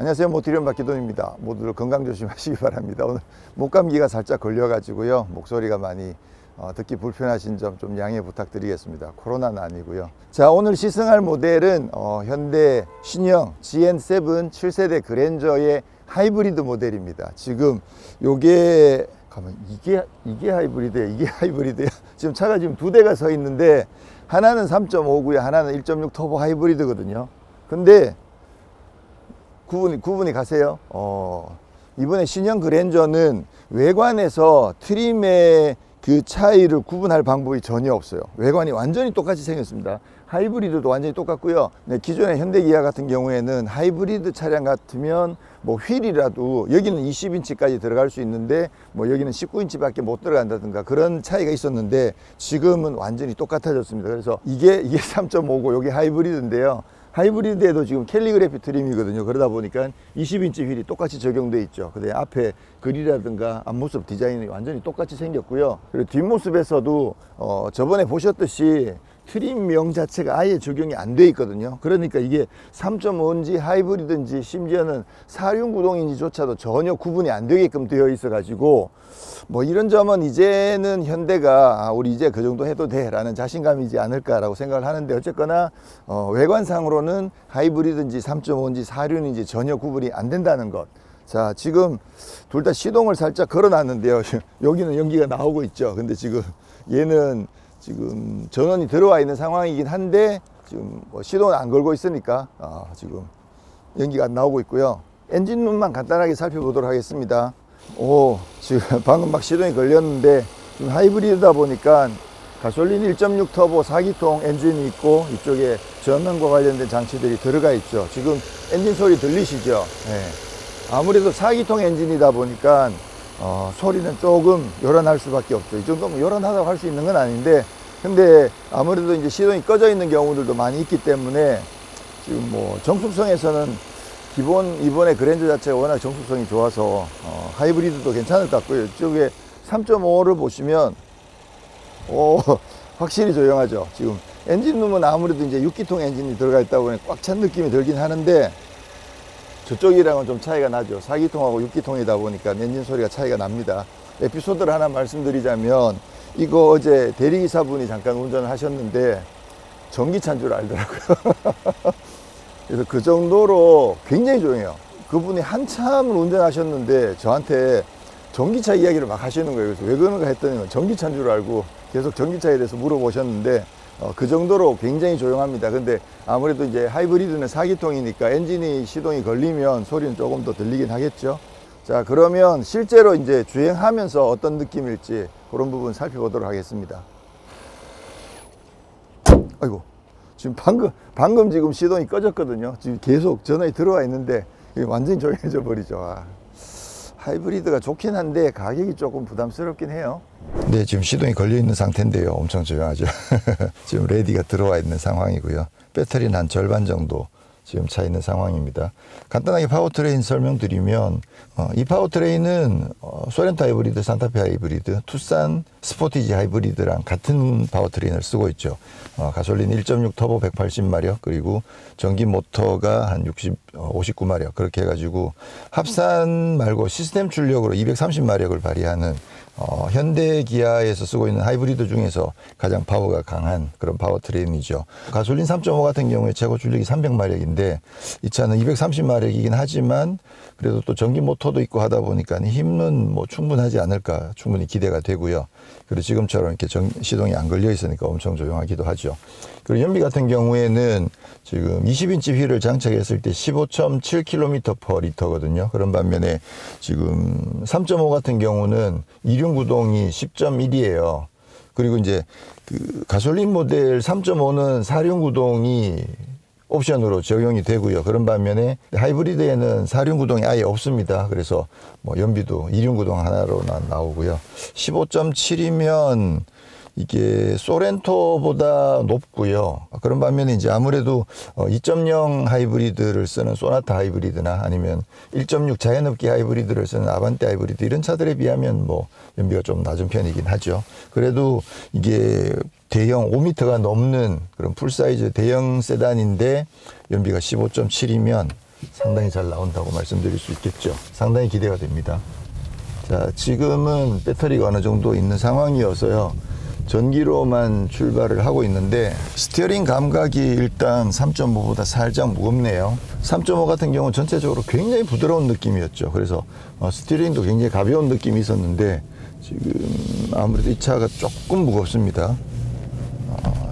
안녕하세요. 모티리움 박기돈입니다. 모두들 건강 조심하시기 바랍니다. 오늘 목감기가 살짝 걸려가지고요. 목소리가 많이 듣기 불편하신 점 좀 양해 부탁드리겠습니다. 코로나는 아니고요. 자, 오늘 시승할 모델은 현대 신형 GN7 7세대 그랜저의 하이브리드 모델입니다. 지금 요게 이게 하이브리드야, 이게 하이브리드야. 지금 차가 지금 두 대가 서 있는데 하나는 3.5고요, 하나는 1.6 터보 하이브리드거든요. 근데 구분이 가세요. 이번에 신형 그랜저는 외관에서 트림의 그 차이를 구분할 방법이 전혀 없어요. 외관이 완전히 똑같이 생겼습니다. 하이브리드도 완전히 똑같고요. 네, 기존의 현대기아 같은 경우에는 하이브리드 차량 같으면 뭐 휠이라도 여기는 20인치까지 들어갈 수 있는데 뭐 여기는 19인치밖에 못 들어간다든가 그런 차이가 있었는데 지금은 완전히 똑같아졌습니다. 그래서 이게 3.5고 여기 하이브리드인데요. 하이브리드에도 지금 캘리그래피 트림이거든요. 그러다 보니까 20인치 휠이 똑같이 적용되어 있죠. 근데 앞에 그릴이라든가 앞모습 디자인이 완전히 똑같이 생겼고요. 그리고 뒷모습에서도 저번에 보셨듯이 트림명 자체가 아예 적용이 안 돼 있거든요. 그러니까 이게 3.5인지 하이브리드인지 심지어는 4륜 구동인지조차도 전혀 구분이 안 되게끔 되어 있어 가지고 뭐 이런 점은 이제는 현대가 우리 이제 그 정도 해도 돼 라는 자신감이지 않을까라고 생각을 하는데, 어쨌거나 외관상으로는 하이브리드인지 3.5인지 4륜인지 전혀 구분이 안 된다는 것. 자, 지금 둘 다 시동을 살짝 걸어 놨는데요. 여기는 연기가 나오고 있죠. 근데 지금 얘는 지금 전원이 들어와 있는 상황이긴 한데 지금 뭐 시동을 안 걸고 있으니까 지금 연기가 안 나오고 있고요. 엔진룸만 간단하게 살펴보도록 하겠습니다. 지금 방금 막 시동이 걸렸는데 지금 하이브리드다 보니까 가솔린 1.6 터보 4기통 엔진이 있고 이쪽에 전원과 관련된 장치들이 들어가 있죠. 지금 엔진 소리 들리시죠? 네. 아무래도 4기통 엔진이다 보니까 소리는 조금 요란할 수밖에 없죠. 이 정도면 요란하다고 할 수 있는 건 아닌데, 근데 아무래도 이제 시동이 꺼져 있는 경우들도 많이 있기 때문에 지금 뭐 정숙성에서는 이번에 그랜저 자체가 워낙 정숙성이 좋아서 하이브리드도 괜찮을 것 같고요. 이쪽에 3.5를 보시면 확실히 조용하죠. 지금 엔진룸은 아무래도 이제 6기통 엔진이 들어가 있다 보니 꽉 찬 느낌이 들긴 하는데 저쪽이랑은 좀 차이가 나죠. 4기통하고 6기통이다 보니까 엔진 소리가 차이가 납니다. 에피소드를 하나 말씀드리자면, 이거 어제 대리기사분이 잠깐 운전을 하셨는데 전기차인 줄 알더라고요. 그래서 그 정도로 굉장히 조용해요. 그분이 한참을 운전하셨는데 저한테 전기차 이야기를 막 하시는 거예요. 그래서 왜 그런가 했더니 전기차인 줄 알고 계속 전기차에 대해서 물어보셨는데 그 정도로 굉장히 조용합니다. 근데 아무래도 이제 하이브리드는 4기통이니까 엔진이 시동이 걸리면 소리는 조금 더 들리긴 하겠죠. 자, 그러면 실제로 이제 주행하면서 어떤 느낌일지 그런 부분 살펴보도록 하겠습니다. 아이고, 지금 방금 지금 시동이 꺼졌거든요. 지금 계속 전원이 들어와 있는데 완전히 조용해져 버리죠. 하이브리드가 좋긴 한데 가격이 조금 부담스럽긴 해요. 네, 지금 시동이 걸려 있는 상태인데요. 엄청 조용하죠. 지금 레디가 들어와 있는 상황이고요. 배터리는 한 절반 정도 지금 차 있는 상황입니다. 간단하게 파워트레인 설명드리면 이 파워트레인은 소렌토 하이브리드, 산타페 하이브리드, 투싼 스포티지 하이브리드랑 같은 파워트레인을 쓰고 있죠. 가솔린 1.6 터보 180마력, 그리고 전기 모터가 한 59마력 그렇게 해가지고 합산 말고 시스템 출력으로 230마력을 발휘하는 현대 기아에서 쓰고 있는 하이브리드 중에서 가장 파워가 강한 그런 파워트레인이죠. 가솔린 3.5 같은 경우에 최고 출력이 300마력인데 이 차는 230마력이긴 하지만 그래도 또 전기 모터도 있고 하다 보니까 힘은 뭐 충분하지 않을까 충분히 기대가 되고요. 그리고 지금처럼 이렇게 시동이 안 걸려 있으니까 엄청 조용하기도 하죠. 그리고 연비 같은 경우에는 지금 20인치 휠을 장착했을 때 15.7km/L거든요. 그런 반면에 지금 3.5 같은 경우는 이륜 구동이 10.1이에요. 그리고 이제 그 가솔린 모델 3.5는 4륜 구동이 옵션으로 적용이 되고요. 그런 반면에 하이브리드에는 4륜 구동이 아예 없습니다. 그래서 뭐 연비도 2륜 구동 하나로만 나오고요. 15.7이면 이게 소렌토보다 높고요. 그런 반면에 이제 아무래도 2.0 하이브리드를 쓰는 소나타 하이브리드나 아니면 1.6 자연흡기 하이브리드를 쓰는 아반떼 하이브리드 이런 차들에 비하면 뭐 연비가 좀 낮은 편이긴 하죠. 그래도 이게 대형 5m가 넘는 그런 풀사이즈 대형 세단인데 연비가 15.7이면 상당히 잘 나온다고 말씀드릴 수 있겠죠. 상당히 기대가 됩니다. 자, 지금은 배터리가 어느 정도 있는 상황이어서요. 전기로만 출발을 하고 있는데 스티어링 감각이 일단 3.5보다 살짝 무겁네요. 3.5 같은 경우는 전체적으로 굉장히 부드러운 느낌이었죠. 그래서 스티어링도 굉장히 가벼운 느낌이 있었는데 지금 아무래도 이 차가 조금 무겁습니다.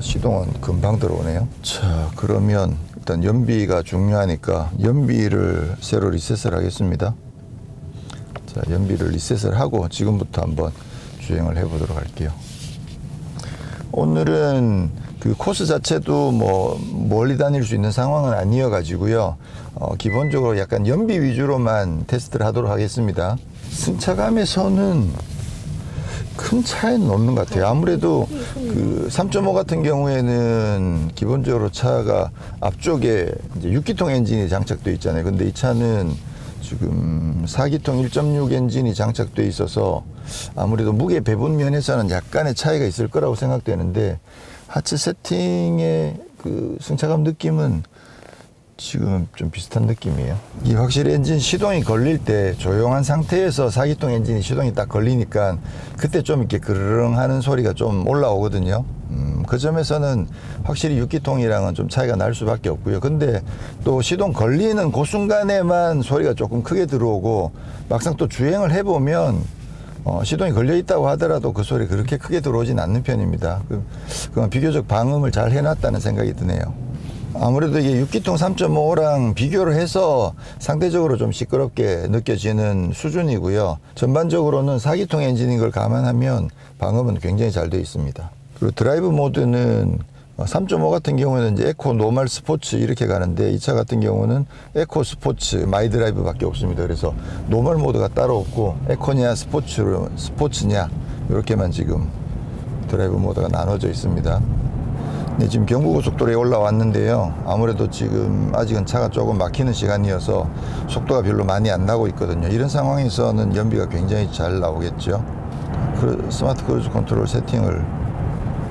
시동은 금방 들어오네요. 자, 그러면 일단 연비가 중요하니까 연비를 새로 리셋을 하겠습니다. 자, 연비를 리셋을 하고 지금부터 한번 주행을 해보도록 할게요. 오늘은 그 코스 자체도 뭐 멀리 다닐 수 있는 상황은 아니어 가지고요. 기본적으로 약간 연비 위주로만 테스트를 하도록 하겠습니다. 승차감에서는 큰 차이는 없는 것 같아요. 아무래도 그 3.5 같은 경우에는 기본적으로 차가 앞쪽에 이제 6기통 엔진이 장착되어 있잖아요. 근데 이 차는 지금 4기통 1.6 엔진이 장착되어 있어서 아무래도 무게 배분 면에서는 약간의 차이가 있을 거라고 생각되는데 하체 세팅의 그 승차감 느낌은 지금 좀 비슷한 느낌이에요. 이 확실히 엔진 시동이 걸릴 때 조용한 상태에서 4기통 엔진이 시동이 딱 걸리니까 그때 좀 이렇게 그르릉 하는 소리가 좀 올라오거든요. 그 점에서는 확실히 6기통이랑은 좀 차이가 날 수밖에 없고요. 근데 또 시동 걸리는 그 순간에만 소리가 조금 크게 들어오고 막상 또 주행을 해보면 시동이 걸려 있다고 하더라도 그 소리 그렇게 크게 들어오진 않는 편입니다. 그건 비교적 방음을 잘 해놨다는 생각이 드네요. 아무래도 이게 6기통 3.5랑 비교를 해서 상대적으로 좀 시끄럽게 느껴지는 수준이고요. 전반적으로는 4기통 엔진인 걸 감안하면 방음은 굉장히 잘 되어 있습니다. 그리고 드라이브 모드는 3.5 같은 경우는 이제 에코, 노멀, 스포츠 이렇게 가는데 이 차 같은 경우는 에코, 스포츠, 마이 드라이브 밖에 없습니다. 그래서 노멀 모드가 따로 없고 에코냐 스포츠냐 이렇게만 지금 드라이브 모드가 나눠져 있습니다. 네, 지금 경부고속도로에 올라왔는데요. 아무래도 지금 아직은 차가 조금 막히는 시간이어서 속도가 별로 많이 안 나고 있거든요. 이런 상황에서는 연비가 굉장히 잘 나오겠죠. 스마트 크루즈 컨트롤 세팅을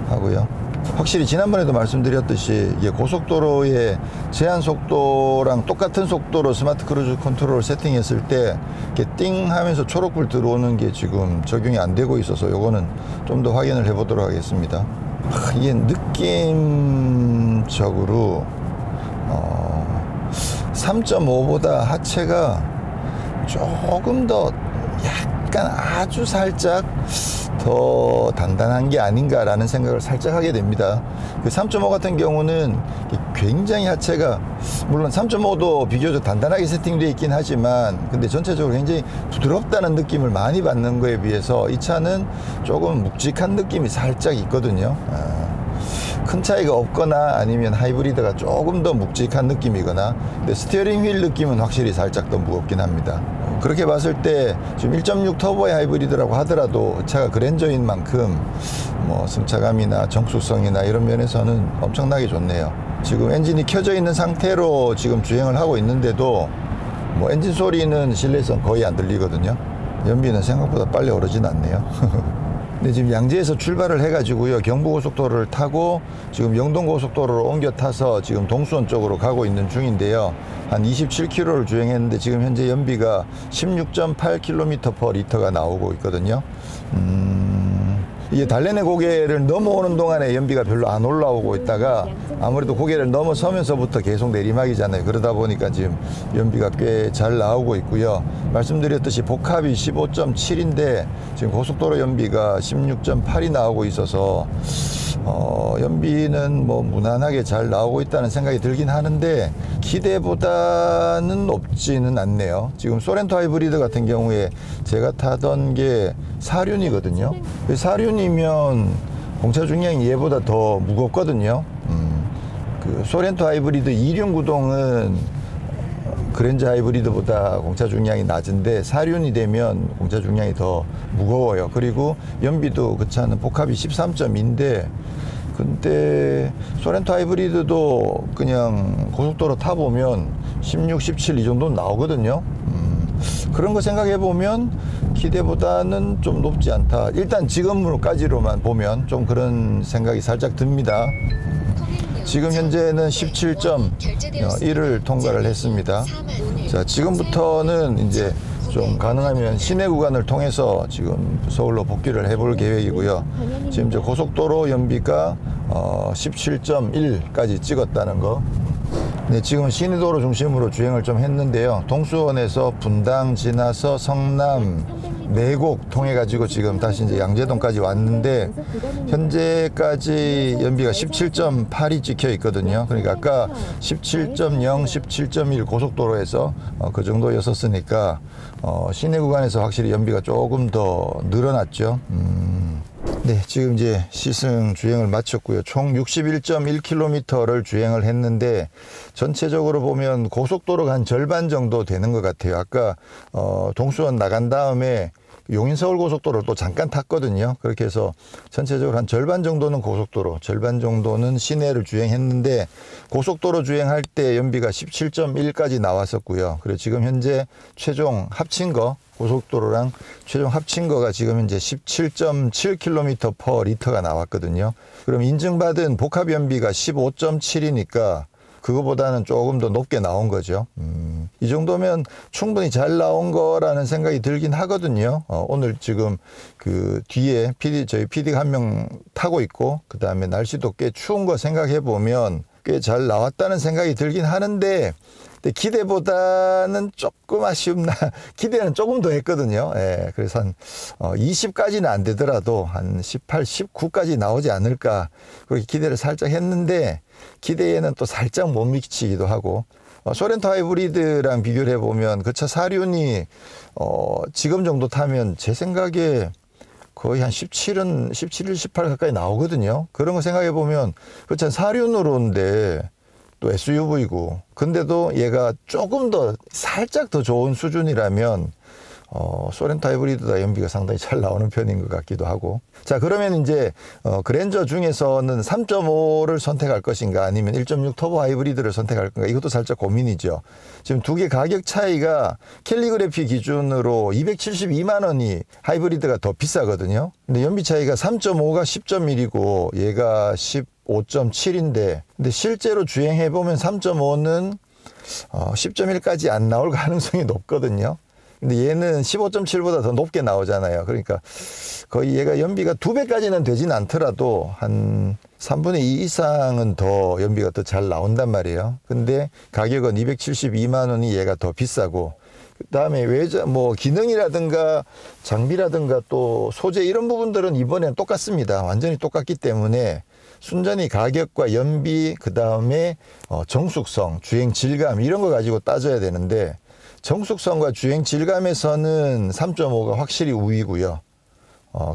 하고요. 확실히 지난번에도 말씀드렸듯이 이게 고속도로의 제한 속도랑 똑같은 속도로 스마트 크루즈 컨트롤 세팅했을 때 이렇게 띵 하면서 초록불 들어오는 게 지금 적용이 안 되고 있어서 요거는 좀 더 확인을 해 보도록 하겠습니다. 이게 느낌적으로 3.5보다 하체가 조금 더 약간 아주 살짝 더 단단한 게 아닌가라는 생각을 살짝 하게 됩니다. 그 3.5 같은 경우는 굉장히 하체가 물론 3.5도 비교적 단단하게 세팅되어 있긴 하지만 근데 전체적으로 굉장히 부드럽다는 느낌을 많이 받는 거에 비해서 이 차는 조금 묵직한 느낌이 살짝 있거든요. 큰 차이가 없거나 아니면 하이브리드가 조금 더 묵직한 느낌이거나 근데 스티어링 휠 느낌은 확실히 살짝 더 무겁긴 합니다. 그렇게 봤을 때 지금 1.6 터보의 하이브리드라고 하더라도 차가 그랜저인 만큼 뭐 승차감이나 정숙성이나 이런 면에서는 엄청나게 좋네요. 지금 엔진이 켜져 있는 상태로 지금 주행을 하고 있는데도 뭐 엔진 소리는 실내에서는 거의 안 들리거든요. 연비는 생각보다 빨리 오르진 않네요. 근데 지금 양재에서 출발을 해가지고요. 경부고속도로를 타고 지금 영동고속도로로 옮겨 타서 지금 동수원 쪽으로 가고 있는 중인데요. 한 27km를 주행했는데 지금 현재 연비가 16.8km/L가 나오고 있거든요. 이게 달래내 고개를 넘어오는 동안에 연비가 별로 안 올라오고 있다가 아무래도 고개를 넘어서면서부터 계속 내리막이잖아요. 그러다 보니까 지금 연비가 꽤 잘 나오고 있고요. 말씀드렸듯이 복합이 15.7인데 지금 고속도로 연비가 16.8이 나오고 있어서 연비는 뭐 무난하게 잘 나오고 있다는 생각이 들긴 하는데 기대보다는 높지는 않네요. 지금 소렌토 하이브리드 같은 경우에 제가 타던 게 4륜이거든요. 4륜이면 공차 중량이 얘보다 더 무겁거든요. 그 소렌토 하이브리드 2륜 구동은 그랜저 하이브리드보다 공차 중량이 낮은데 4륜이 되면 공차 중량이 더 무거워요. 그리고 연비도 그 차는 복합이 13.2인데 근데 소렌토 하이브리드도 그냥 고속도로 타보면 16, 17 이 정도는 나오거든요. 그런 거 생각해 보면 기대보다는 좀 높지 않다. 일단 지금으로까지로만 보면 좀 그런 생각이 살짝 듭니다. 지금 현재는 17.1을 통과를 했습니다. 자, 지금부터는 이제 좀 가능하면 시내 구간을 통해서 지금 서울로 복귀를 해볼 계획이고요. 지금 이제 고속도로 연비가 17.1까지 찍었다는 거. 네, 지금 시내도로 중심으로 주행을 좀 했는데요. 동수원에서 분당 지나서 성남, 내곡 통해 가지고 지금 다시 이제 양재동까지 왔는데 현재까지 연비가 17.8이 찍혀 있거든요. 그러니까 아까 17.0, 17.1 고속도로에서 그 정도였었으니까 시내 구간에서 확실히 연비가 조금 더 늘어났죠. 네, 지금 이제 시승 주행을 마쳤고요. 총 61.1km를 주행을 했는데 전체적으로 보면 고속도로가 한 절반 정도 되는 것 같아요. 아까 동수원 나간 다음에 용인서울 고속도로를 또 잠깐 탔거든요. 그렇게 해서 전체적으로 한 절반 정도는 고속도로, 절반 정도는 시내를 주행했는데 고속도로 주행할 때 연비가 17.1까지 나왔었고요. 그리고 지금 현재 최종 합친 거, 고속도로랑 최종 합친 거가 지금 현재 17.7km per 리터가 나왔거든요. 그럼 인증받은 복합 연비가 15.7이니까 그거보다는 조금 더 높게 나온 거죠. 이 정도면 충분히 잘 나온 거라는 생각이 들긴 하거든요. 오늘 지금 그 뒤에 저희 PD가 한 명 타고 있고, 그 다음에 날씨도 꽤 추운 거 생각해 보면 꽤 잘 나왔다는 생각이 들긴 하는데, 근데 기대보다는 조금 아쉽나. 기대는 조금 더 했거든요. 예, 그래서 한 20까지는 안 되더라도 한 18, 19까지 나오지 않을까 그렇게 기대를 살짝 했는데 기대에는 또 살짝 못 미치기도 하고, 소렌토 하이브리드랑 비교를 해보면 그 차 사륜이 지금 정도 타면 제 생각에 거의 한 17, 18 가까이 나오거든요. 그런 거 생각해 보면 그 차 사륜으로인데 또 SUV고, 근데도 얘가 조금 더 살짝 더 좋은 수준이라면 소렌토 하이브리드다 연비가 상당히 잘 나오는 편인 것 같기도 하고. 자, 그러면 이제 그랜저 중에서는 3.5를 선택할 것인가 아니면 1.6 터보 하이브리드를 선택할 건가, 이것도 살짝 고민이죠. 지금 두 개 가격 차이가 캘리그래피 기준으로 272만 원이 하이브리드가 더 비싸거든요. 근데 연비 차이가 3.5가 10.1이고 얘가 15.7인데 근데 실제로 주행해 보면 3.5는 10.1까지 안 나올 가능성이 높거든요. 근데 얘는 15.7보다 더 높게 나오잖아요. 그러니까 거의 얘가 연비가 2배까지는 되진 않더라도 한 3분의 2 이상은 더 연비가 더 잘 나온단 말이에요. 근데 가격은 272만 원이 얘가 더 비싸고, 그 다음에 뭐 기능이라든가 장비라든가 또 소재 이런 부분들은 이번엔 똑같습니다. 완전히 똑같기 때문에 순전히 가격과 연비, 그 다음에 정숙성, 주행 질감 이런 거 가지고 따져야 되는데, 정숙성과 주행 질감에서는 3.5가 확실히 우위고요.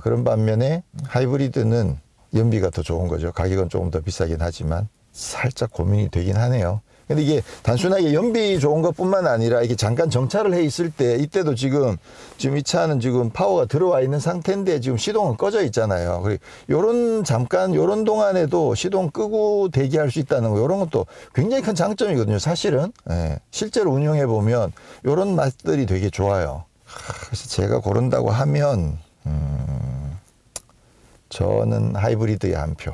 그런 반면에 하이브리드는 연비가 더 좋은 거죠. 가격은 조금 더 비싸긴 하지만 살짝 고민이 되긴 하네요. 근데 이게 단순하게 연비 좋은 것뿐만 아니라 이게 잠깐 정차를 해 있을 때, 이때도 지금 이 차는 지금 파워가 들어와 있는 상태인데 지금 시동은 꺼져 있잖아요. 잠깐 요런 동안에도 시동 끄고 대기할 수 있다는 거, 요런 것도 굉장히 큰 장점이거든요, 사실은. 예, 실제로 운영해 보면 요런 맛들이 되게 좋아요. 그래서 제가 고른다고 하면 저는 하이브리드에 한 표.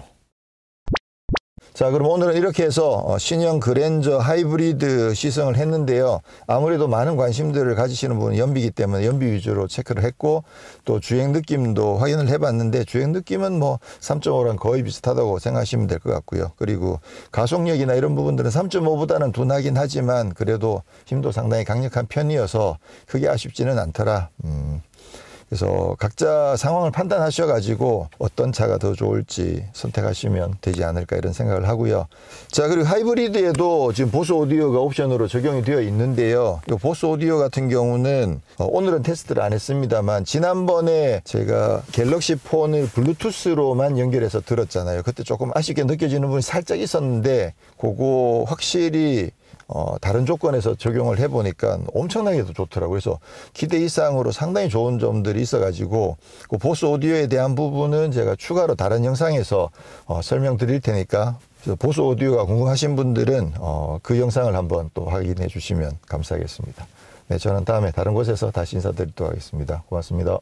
자, 그럼 오늘은 이렇게 해서 신형 그랜저 하이브리드 시승을 했는데요. 아무래도 많은 관심들을 가지시는 분은 연비이기 때문에 연비 위주로 체크를 했고, 또 주행 느낌도 확인을 해봤는데 주행 느낌은 뭐 3.5랑 거의 비슷하다고 생각하시면 될 것 같고요. 그리고 가속력이나 이런 부분들은 3.5보다는 둔하긴 하지만 그래도 힘도 상당히 강력한 편이어서 크게 아쉽지는 않더라. 그래서 각자 상황을 판단하셔가지고 어떤 차가 더 좋을지 선택하시면 되지 않을까 이런 생각을 하고요. 자, 그리고 하이브리드에도 지금 보스 오디오가 옵션으로 적용이 되어 있는데요. 이 보스 오디오 같은 경우는 오늘은 테스트를 안 했습니다만 지난번에 제가 갤럭시 폰을 블루투스로만 연결해서 들었잖아요. 그때 조금 아쉽게 느껴지는 부분이 살짝 있었는데 그거 확실히 다른 조건에서 적용을 해보니까 엄청나게 더 좋더라고요. 그래서 기대 이상으로 상당히 좋은 점들이 있어가지고 그 보스 오디오에 대한 부분은 제가 추가로 다른 영상에서 설명드릴 테니까 보스 오디오가 궁금하신 분들은 그 영상을 한번 또 확인해 주시면 감사하겠습니다. 네, 저는 다음에 다른 곳에서 다시 인사드리도록 하겠습니다. 고맙습니다.